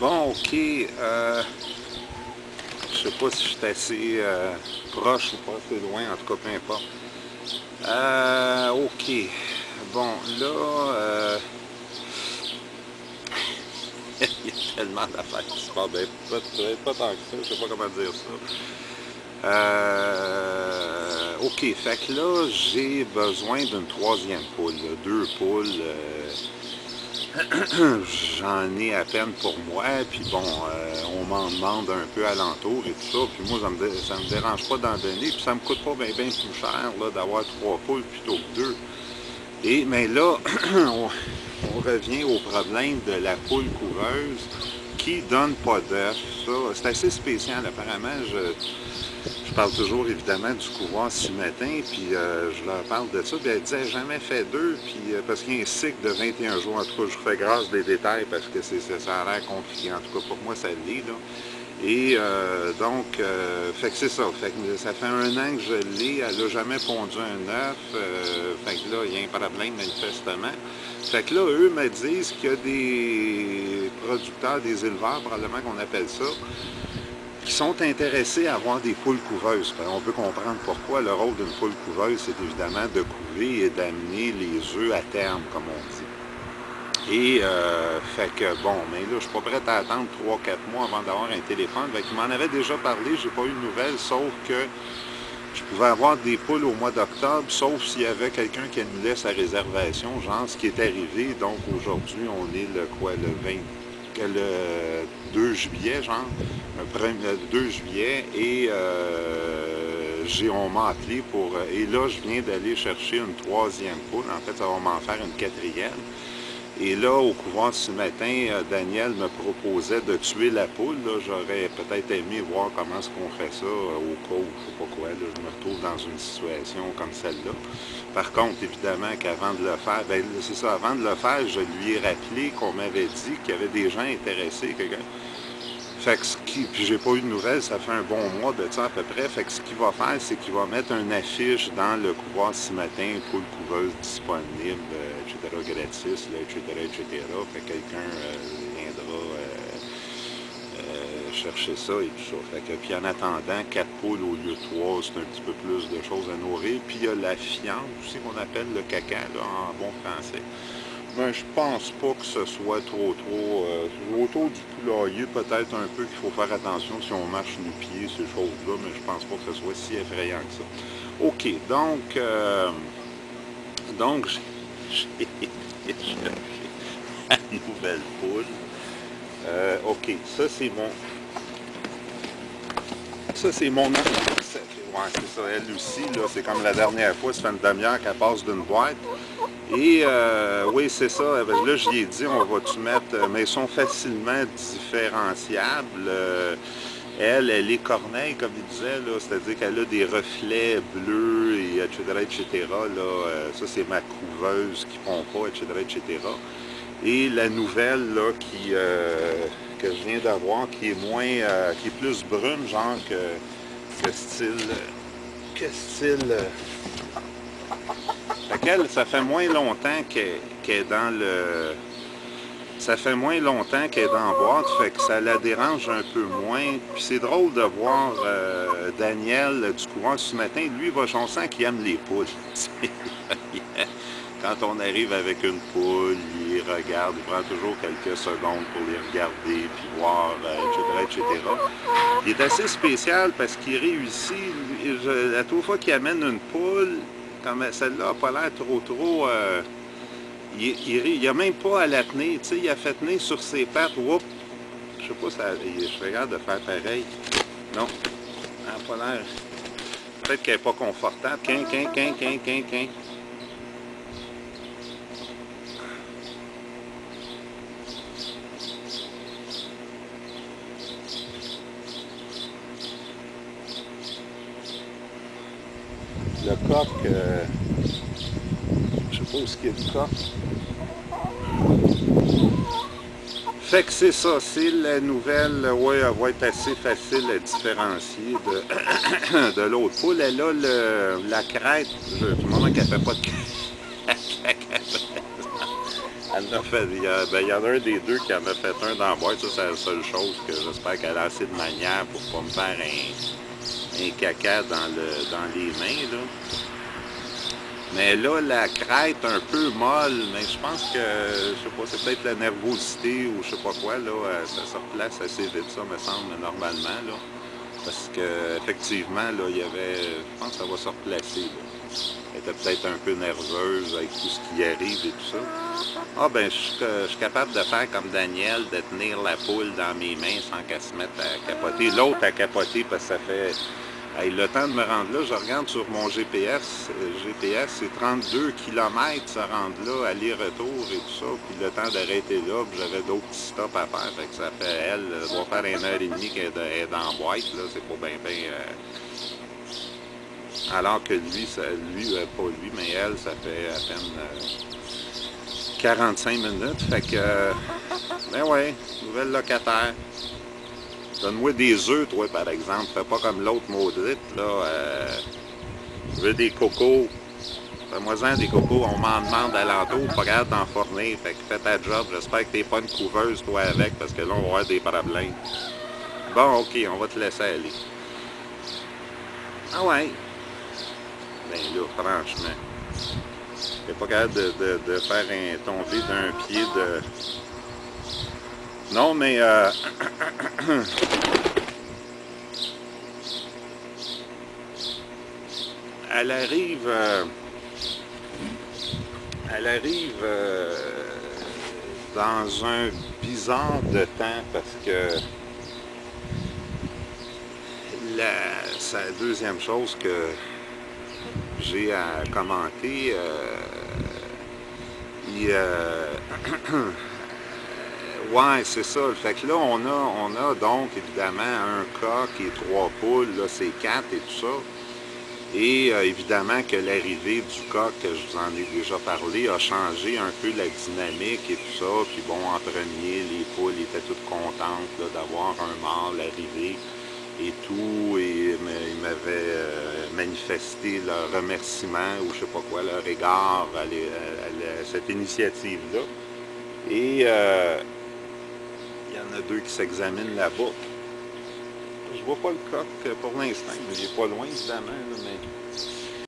Bon, ok. Je sais pas si je suis assez proche ou pas assez loin, en tout cas, peu importe. Ok. Bon, là, il y a tellement d'affaires qui se passent. Ben, pas tant que ça, je sais pas comment dire ça. Ok, fait que là, j'ai besoin d'une troisième poule, là, deux poules. J'en ai à peine pour moi, puis bon, on m'en demande un peu alentour et tout ça, puis moi, ça me dérange pas d'en donner, puis ça me coûte pas bien plus cher là, d'avoir trois poules plutôt que deux. Mais là, on revient au problème de la poule couveuse qui donne pas d'œufs. Ça, c'est assez spécial, apparemment. Je parle toujours évidemment du couvoir ce matin, puis je leur parle de ça, puis elle dit jamais fait d'œufs, puis parce qu'il y a un cycle de 21 jours. En tout cas, je vous fais grâce des détails parce que ça a l'air compliqué. En tout cas, pour moi, ça l'est, là. Et fait que c'est ça. Fait que ça fait un an que je l'ai. Elle n'a jamais pondu un œuf. Fait que là, il y a un problème manifestement. Fait que là, eux me disent qu'il y a des producteurs, des éleveurs, probablement qu'on appelle ça, qui sont intéressés à avoir des poules couveuses. On peut comprendre pourquoi. Le rôle d'une poule couveuse, c'est évidemment de couver et d'amener les œufs à terme, comme on dit. Et fait que bon, mais là, je suis pas prêt à attendre 3-4 mois avant d'avoir un téléphone. Fait qu'il m'en avait déjà parlé, j'ai pas eu de nouvelles, sauf que je pouvais avoir des poules au mois d'octobre, sauf s'il y avait quelqu'un qui annulait sa réservation, genre ce qui est arrivé. Donc aujourd'hui, on est le 2 juillet, genre, le 2 juillet, et on m'a appelé pour... Et là, je viens d'aller chercher une troisième poule. En fait, ça va m'en faire une quatrième. Et là, au couvoir ce matin, Daniel me proposait de tuer la poule. J'aurais peut-être aimé voir comment est-ce qu'on fait ça au cas où, je sais pas quoi, là, je me retrouve dans une situation comme celle-là. Par contre, évidemment qu'avant de le faire, ben c'est ça, avant de le faire, je lui ai rappelé qu'on m'avait dit qu'il y avait des gens intéressés. Fait que puis j'ai pas eu de nouvelles, ça fait un bon mois de ça à peu près. Fait que ce qu'il va faire, c'est qu'il va mettre une affiche dans le couvoir ce matin, poule couveuse disponible, etc., gratis, là, etc., etc. Fait que quelqu'un viendra chercher ça et tout ça. Fait que, puis en attendant, 4 poules au lieu de 3, c'est un petit peu plus de choses à nourrir. Puis il y a la fiente aussi qu'on appelle le caca, là, en bon français. Ben, je pense pas que ce soit trop. Autour du poulailler, peut-être un peu qu'il faut faire attention si on marche nu pieds, ces choses-là, mais je pense pas que ce soit si effrayant que ça. OK, donc j'ai la nouvelle poule. OK, ça c'est mon enfant. Ouais, c'est ça, elle aussi, là, c'est comme la dernière fois, ça fait une demi-heure qu'elle passe d'une boîte. Et oui, c'est ça. Là, je lui ai dit, on va-tu mettre... mais ils sont facilement différenciables. Elle est corneille, comme il disait, là, c'est-à-dire qu'elle a des reflets bleus, et etc., etc. Là, ça, c'est ma couveuse qui pond pas, etc., etc. Et la nouvelle, là, que je viens d'avoir, qui est moins... qui est plus brune, genre que style... Fait qu'elle, ça fait moins longtemps qu'elle est dans le... Ça fait moins longtemps qu'elle est dans la boîte, fait que ça la dérange un peu moins. Puis c'est drôle de voir Daniel du couvent ce matin. Lui, on sent qu'il aime les poules. Quand on arrive avec une poule, il regarde, il prend toujours quelques secondes pour les regarder, puis voir, etc., etc. Il est assez spécial parce qu'il réussit, la toute fois qu'il amène une poule, comme celle-là n'a pas l'air trop... il n'a même pas à la tenir, tu sais, il a fait tenir sur ses pattes, whoop, je sais pas si je regarde de faire pareil. Non, elle n'a pas l'air... Peut-être qu'elle n'est pas confortable. Quin. Le coq, je sais pas où est-ce qu'il y a du coq. Fait que c'est ça, c'est la nouvelle, ouais, elle va être assez facile à différencier de l'autre poule. Elle a la crête, du moment qu'elle fait pas de crête, Elle en a fait, il y en a un des deux qui en a fait un dans la boîte. Ça, c'est la seule chose que j'espère qu'elle a assez de manière pour pas me faire un caca dans les mains, là. Mais là, la crête un peu molle, mais je pense que, je sais pas, c'est peut-être la nervosité ou je sais pas quoi, là, ça se replace assez vite, ça me semble, normalement, là. Parce que effectivement, là, il y avait, je pense que ça va se replacer, là. Elle était peut-être un peu nerveuse avec tout ce qui arrive et tout ça. Ah ben, je suis capable de faire comme Daniel, de tenir la poule dans mes mains sans qu'elle se mette à capoter. L'autre a capoté parce que ça fait... Hey, le temps de me rendre là, je regarde sur mon GPS. GPS, c'est 32 km se rendre là, aller-retour et tout ça. Puis le temps d'arrêter là, puis j'avais d'autres petits stops à faire. Fait que ça fait, elle doit faire 1h30 qu'elle est dans la boîte, là. C'est pas bien. Alors que lui, pas lui, mais elle, ça fait à peine 45 minutes. Fait que, ben ouais, nouvelle locataire. Donne-moi des œufs, toi, par exemple. Fais pas comme l'autre maudite, là. Je veux des cocos. Fais-moi-en des cocos. On m'en demande alentour. Pas capable d'en fournir. Fait que fais ta job. J'espère que t'es pas une couveuse, toi, avec, parce que là, on va avoir des problèmes. Bon, OK, on va te laisser aller. Ah ouais. Ben là, franchement. T'es pas capable de faire un tomber d'un pied de... Non, mais... elle arrive... elle arrive dans un bizarre de temps parce que c'est la deuxième chose que j'ai à commenter. Ouais, c'est ça. Fait que là, on a donc évidemment un coq et 3 poules, là c'est 4 et tout ça. Et évidemment que l'arrivée du coq, que je vous en ai déjà parlé, a changé un peu la dynamique et tout ça. Puis bon, en premier, les poules étaient toutes contentes d'avoir un mâle arrivé et tout. Et ils m'avaient manifesté leur remerciement ou je sais pas quoi, leur égard à cette initiative-là. Et il y en a deux qui s'examinent là-bas. Je vois pas le coq pour l'instant, mais il est pas loin évidemment, là, mais